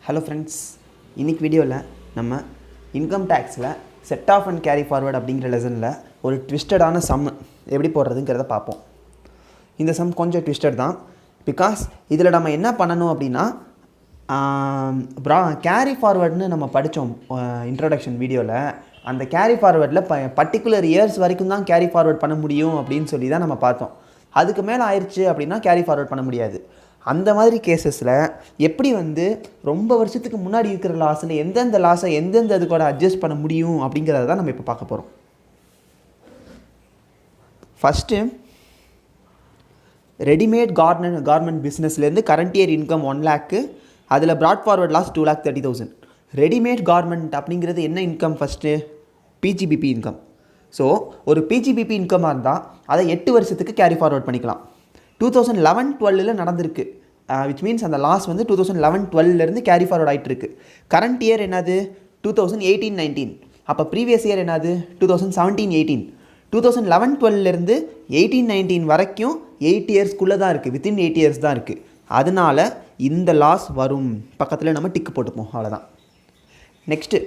Hello friends, இன்றைக்கி வீடியோவில் நம்ம இன்கம் டேக்ஸில் set off and carry forward அப்படிங்கிற லெசனில் ஒரு ட்விஸ்டடான சம் எப்படி போடுறதுங்கிறத பார்ப்போம். இந்த சம் கொஞ்சம் ட்விஸ்டட் தான். பிகாஸ் இதில் நம்ம என்ன பண்ணணும் அப்படின்னா, கேரி ஃபார்வர்டுன்னு நம்ம படித்தோம் இன்ட்ரோடக்ஷன் வீடியோவில். அந்த கேரி ஃபார்வர்டில் பர்டிகுலர் இயர்ஸ் வரைக்கும் தான் கேரி ஃபார்வர்ட் பண்ண முடியும் அப்படின்னு சொல்லி தான் நம்ம பார்த்தோம். அதுக்கு மேலே ஆயிடுச்சு அப்படின்னா கேரி ஃபார்வர்ட் பண்ண முடியாது. அந்த மாதிரி கேசஸில் எப்படி ரொம்ப வருஷத்துக்கு முன்னாடி இருக்கிற லாஸில் எந்தெந்த லாஸை எந்தெந்த இது கூட அட்ஜஸ்ட் பண்ண முடியும் அப்படிங்கிறத தான் நம்ம இப்போ பார்க்க போகிறோம். ஃபஸ்ட்டு ரெடிமேட் கார்மெண்ட் பிஸ்னஸ்லேருந்து கரண்ட் இயர் இன்கம் 1 lakh, அதில் brought forward loss 2,30,000. Readymade garment அப்படிங்கிறது என்ன income? First PGBP income. So ஒரு பிஜிபிபி இன்கமாக இருந்தால் அதை 8 வருஷத்துக்கு கேரி ஃபார்வர்ட் பண்ணிக்கலாம். 2011-12 நடந்திருக்கு. விச் மீன்ஸ் அந்த லாஸ் 2011-12 கேரி ஃபார்வர்ட் ஆகிட்டுருக்கு. கரண்ட் இயர் என்னது? 2018-19. அப்போ ப்ரீவியஸ் இயர் என்னது? 2017-18. 2011-12 18-19 வரைக்கும் 8 இயர்ஸ்க்குள்ளே தான் இருக்குது, வித்தின் 8 இயர்ஸ் தான் இருக்குது. அதனால் இந்த லாஸ் வரும். பக்கத்தில் நம்ம டிக்கு போட்டுப்போம், அவ்வளோதான். நெக்ஸ்ட்டு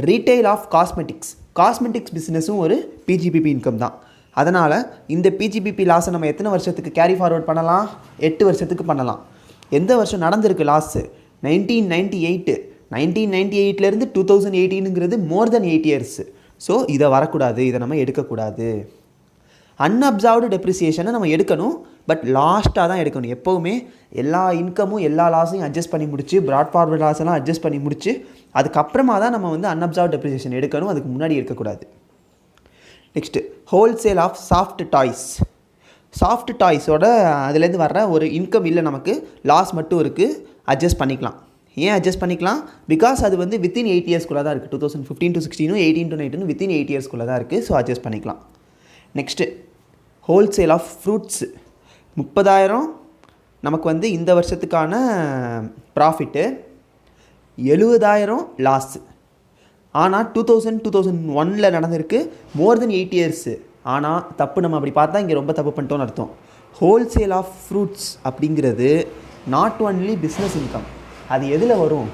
ரீட்டைல் ஆஃப் காஸ்மெட்டிக்ஸ் பிஸ்னஸும் ஒரு பிஜிபிபி இன்கம் தான். அதனால் இந்த பிஜிபிபி லாஸை நம்ம எத்தனை வருஷத்துக்கு கேரி ஃபார்வர்ட் பண்ணலாம்? 8 வருஷத்துக்கு பண்ணலாம். எந்த வருஷம் நடந்திருக்கு லாஸு? 1998. 1998 2018ங்கிறது மோர் தென் 8 இயர்ஸு. ஸோ இதை வரக்கூடாது, இதை நம்ம எடுக்கக்கூடாது. அன்அப்சர்வ்டு டெப்ரிசியேஷனை நம்ம எடுக்கணும், பட் லாஸ்ட்டாக தான் எடுக்கணும். எப்போவுமே எல்லா இன்கமும் எல்லா லாஸையும் அட்ஜஸ்ட் பண்ணி முடிச்சு, ப்ராட் ஃபார்வர்ட் லாஸெல்லாம் அட்ஜஸ்ட் பண்ணி முடிச்சு அதுக்கப்புறமா தான் நம்ம அன்அப்சர்வ்டு டெப்ரிசியேஷன் எடுக்கணும். அதுக்கு முன்னாடி எடுக்கக்கூடாது. நெக்ஸ்ட்டு ஹோல்சேல் ஆஃப் சாஃப்ட் டாய்ஸோட அதுலேருந்து வர்ற ஒரு இன்கம் இல்லை, நமக்கு லாஸ் மட்டும் இருக்குது. அட்ஜஸ்ட் பண்ணிக்கலாம். ஏன் அட்ஜஸ்ட் பண்ணிக்கலாம்? பிகாஸ் அது வித்தின் 8 இயர்ஸ்க்குள்ளே தான் இருக்குது. 2015-16, 18-19 வித்தின் 8 இயர்ஸ்க்குள்ளே தான் இருக்குது. ஸோ அட்ஜஸ்ட் பண்ணிக்கலாம். நெக்ஸ்ட்டு ஹோல்சேல் ஆஃப் ஃப்ரூட்ஸு 30,000 நமக்கு இந்த வருஷத்துக்கான ப்ராஃபிட்டு, 70,000 லாஸு. ஆனால் 2001 நடந்திருக்கு, மோர் தென் 8 இயர்ஸு. ஆனால் தப்பு, நம்ம அப்படி பார்த்தா இங்கே ரொம்ப தப்பு பண்ணிட்டோன்னு அர்த்தம். ஹோல்சேல் ஆஃப் ஃப்ரூட்ஸ் அப்படிங்கிறது நாட் ஒன்லி பிஸ்னஸ் இன்கம். அது எதில் வரும்?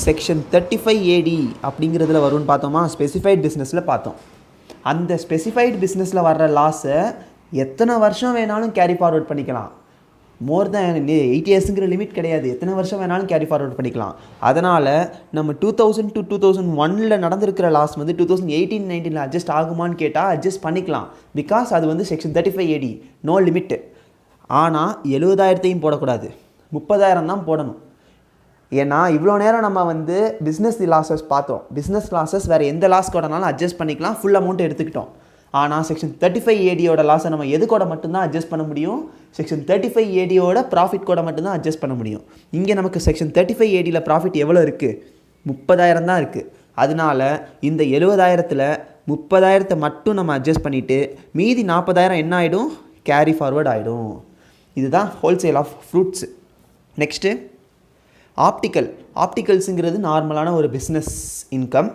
செக்ஷன் 35AD அப்படிங்கிறதுல வரும்னு பார்த்தோமா? ஸ்பெசிஃபைட் பிஸ்னஸில் பார்த்தோம். அந்த ஸ்பெசிஃபைட் பிஸ்னஸில் வர்ற லாஸை எத்தனை வருஷம் வேணாலும் கேரி ஃபார்வர்ட் பண்ணிக்கலாம். மோர் தேன் 8 இயர்ஸுங்கிற லிமிட் கிடையாது. எத்தனை வருஷம் வேணாலும் கேரி ஃபார்வர்ட் பண்ணிக்கலாம். அதனால் நம்ம 2000 to 2001 நடந்திருக்கிற லாஸ் 2018-19 அட்ஜஸ்ட் ஆகுமான்னு கேட்டால் அட்ஜஸ்ட் பண்ணிக்கலாம். பிகாஸ் அது செக்ஷன் 35AD, நோ லிமிட்டு. ஆனால் 70,000 போடக்கூடாது, 30,000 தான் போடணும். ஏன்னா இவ்வளோ நேரம் நம்ம பிஸ்னஸ் லாஸஸ் பார்த்தோம். பிஸ்னஸ் லாஸஸ் வேறு எந்த லாஸ் கூடனாலும் அட்ஜஸ்ட் பண்ணிக்கலாம், ஃபுல் அமௌண்ட் எடுத்துக்கிட்டோம். ஆனால் செக்ஷன் 35ADயோட லாஸை நம்ம எது கூட மட்டும்தான் அட்ஜஸ்ட் பண்ண முடியும்? செக்ஷன் 35ADயோட ப்ராஃபிட் கூட மட்டும்தான் அட்ஜஸ்ட் பண்ண முடியும். இங்கே நமக்கு செக்ஷன் 35ADயில் ப்ராஃபிட் எவ்வளோ இருக்குது? 30,000 தான் இருக்குது. அதனால இந்த 70,000ல் 30,000 மட்டும் நம்ம அட்ஜஸ்ட் பண்ணிவிட்டு மீதி 40,000 என்ன ஆகிடும்? கேரி ஃபார்வர்ட் ஆகிடும். இதுதான் ஹோல்சேல் ஆஃப் ஃப்ரூட்ஸு. நெக்ஸ்ட்டு ஆப்டிக்கல்ஸுங்கிறது நார்மலான ஒரு பிஸ்னஸ் இன்கம்.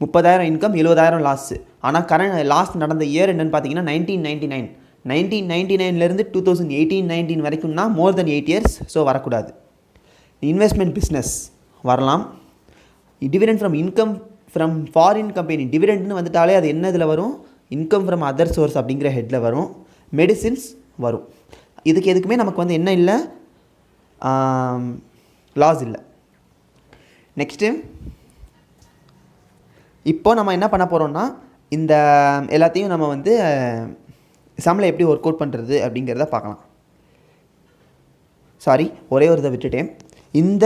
30,000 income, 70,000 loss. ஆனால் லாஸ்ட் நடந்த இயர் என்னென்னு பார்த்தீங்கன்னா 1999. 1999 2018-19 வரைக்கும்னா மோர் தென் 8 இயர்ஸ். ஸோ வரக்கூடாது. இன்வெஸ்ட்மெண்ட் பிஸ்னஸ் வரலாம். Dividend from income from foreign company. டிவிடெண்ட்னு வந்துட்டாலே அது என்ன இதில் வரும்? இன்கம் ஃப்ரம் அதர் சோர்ஸ் அப்படிங்கிற ஹெட்டில் வரும். மெடிசின்ஸ் வரும். இதுக்கு எதுக்குமே நமக்கு என்ன இல்லை, லாஸ் இல்லை. நெக்ஸ்ட்டு இப்போ நம்ம என்ன பண்ண போகிறோம்னா, இந்த எல்லாத்தையும் நம்ம சம்மில் எப்படி ஒர்க் அவுட் பண்ணுறது அப்படிங்கிறத பார்க்கலாம். சாரி, ஒரே ஒரு இதை விட்டுட்டேன். இந்த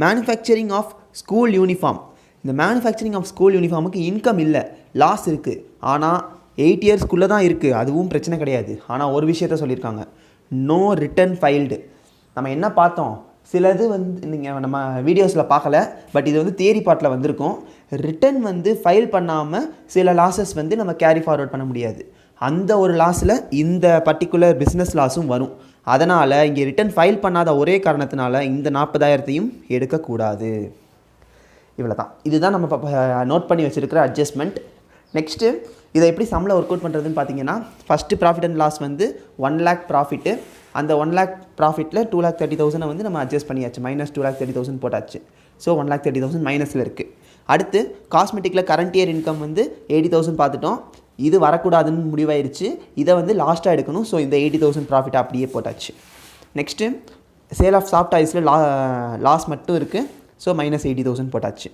மேனுஃபேக்சரிங் ஆஃப் ஸ்கூல் யூனிஃபார்ம், இந்த மேனுஃபேக்சரிங் ஆஃப் ஸ்கூல் யூனிஃபார்முக்கு இன்கம் இல்லை, லாஸ் இருக்குது. ஆனால் 8 இயர்ஸ்க்குள்ளே தான் இருக்குது. அதுவும் பிரச்சனை கிடையாது. ஆனால் ஒரு விஷயத்த சொல்லியிருக்காங்க, நோ ரிட்டர்ன் ஃபைல்டு. நம்ம என்ன பார்த்தோம்? சிலது நீங்கள் நம்ம வீடியோஸில் பார்க்கல, பட் இது தியரி பார்ட்டில் வந்திருக்கும். ரிட்டன் ஃபைல் பண்ணாமல் சில லாஸஸ் நம்ம கேரி ஃபார்வர்ட் பண்ண முடியாது. அந்த ஒரு லாஸில் இந்த பர்டிகுலர் பிஸ்னஸ் லாஸும் வரும். அதனால் இங்கே ரிட்டன் ஃபைல் பண்ணாத ஒரே காரணத்தினால இந்த 40,000 எடுக்கக்கூடாது. இவ்வளோ தான். இதுதான் நம்ம நோட் பண்ணி வச்சுருக்கிற அட்ஜஸ்ட்மெண்ட். நெக்ஸ்ட்டு இதை எப்படி சம்மில் ஒர்க் அவுட் பண்ணுறதுன்னு பார்த்தீங்கன்னா, first profit and loss 1 lakh profit, அந்த 1 lakh ப்ராஃபிட்டில் 2,30,000 வந்து நம்ம அட்ஜஸ்ட் பண்ணியாச்சு, மைனஸ் 2,30,000 போட்டாச்சு. ஸோ 1,30,000 மைனஸில் இருக்குது. அடுத்து காஸ்மெட்டிக்கில் கரண்ட் இயர் இன்கம் வந்து 80,000 பார்த்துட்டோம். இது வரக்கூடாதுன்னு முடிவாயிருச்சு. இதை வந்து லாஸ்ட்டாக எடுக்கணும். ஸோ இந்த 80,000 ப்ராஃபிட் அப்படியே போட்டாச்சு. நெக்ஸ்ட்டு சேல் ஆஃப் சாஃப்ட் டாய்ஸில் லாஸ் மட்டும் இருக்குது. ஸோ மைனஸ் 80,000 போட்டாச்சு.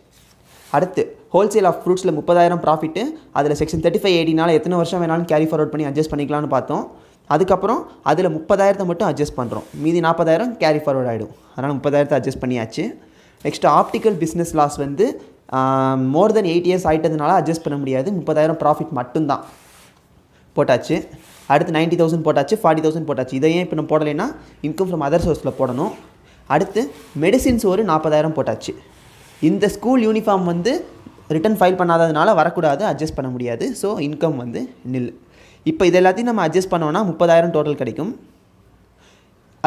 அடுத்து ஹோல்சேல் ஆஃப் ஃப்ரூட்ஸில் 30,000 ப்ராஃபிட்டு. அதில் செக்ஷன் 3580 எத்தனை வருஷம் வேணாலும் கேரி ஃபார்வர்ட் பண்ணி அட்ஜஸ்ட் பண்ணிக்கலாம்னு பார்த்தோம். அதுக்கப்புறம் அதில் 30,000 மட்டும் அட்ஜஸ்ட் பண்ணுறோம். மீதி 40,000 கேரி ஃபார்வர்ட் ஆகிடும். அதனால் 30,000 அட்ஜஸ்ட் பண்ணியாச்சு. நெக்ஸ்ட்டு ஆப்டிக்கல் பிஸ்னஸ் லாஸ் வந்து மோர் தென் 8 இயர்ஸ் ஆகிட்டதுனால அட்ஜஸ்ட் பண்ண முடியாது. 30,000 ப்ராஃபிட் மட்டும்தான் போட்டாச்சு. அடுத்து 90,000 போட்டாச்சு, 40,000 போட்டாச்சு. இதையே இப்போ நம்ம போடலைன்னா இன்கம் ஃப்ரம் அதர் சோர்ஸில் போடணும். அடுத்து மெடிசின்ஸ் ஒரு 40,000 போட்டாச்சு. இந்த ஸ்கூல் யூனிஃபார்ம் வந்து ரிட்டன் ஃபைல் பண்ணாததுனால வரக்கூடாது, அட்ஜஸ்ட் பண்ண முடியாது. ஸோ இன்கம் வந்து நில். இப்போ இது எல்லாத்தையும் நம்ம அட்ஜஸ்ட் பண்ணோன்னா 30,000 டோட்டல் கிடைக்கும்.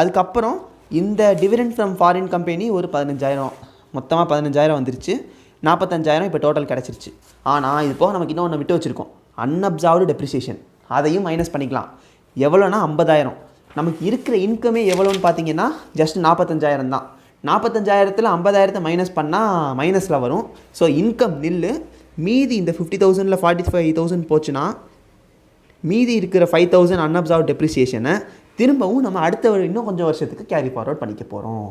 அதுக்கப்புறம் இந்த டிவிடெண்ட் ஃப்ரம் ஃபாரின் கம்பெனி ஒரு 15,000, மொத்தமாக 15,000 வந்துருச்சு. 45,000 இப்போ டோட்டல் கிடச்சிருச்சு. ஆனால் இது போக நமக்கு இன்னும் ஒன்று விட்டு வச்சுருக்கோம், அன்அப்சார்வ்டு டெப்ரிசியேஷன். அதையும் மைனஸ் பண்ணிக்கலாம். எவ்வளோனா 50,000. நமக்கு இருக்கிற இன்கமே எவ்வளோன்னு பார்த்தீங்கன்னா ஜஸ்ட் 45,000 தான். 45,000ல் 50,000 மைனஸ் பண்ணால் மைனஸில் வரும். ஸோ இன்கம் நில்லு. மீதி இந்த 50,000ல் 45,000 போச்சுன்னா மீதி இருக்கிற 5,000 அன்அப்சார்வ் டெப்ரிசியேஷனை திரும்பவும் நம்ம அடுத்த இன்னும் கொஞ்சம் வருஷத்துக்கு கேரி ஃபார்வர்ட் பண்ணிக்க போகிறோம்.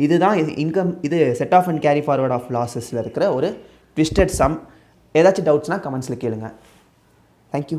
இதுதான் இன்கம். இது set off and carry forward of லாஸஸில் இருக்கிற ஒரு ட்விஸ்டட் சம். ஏதாச்சும் டவுட்ஸ்னால் கமெண்ட்ஸில் கேளுங்க. தேங்க்யூ.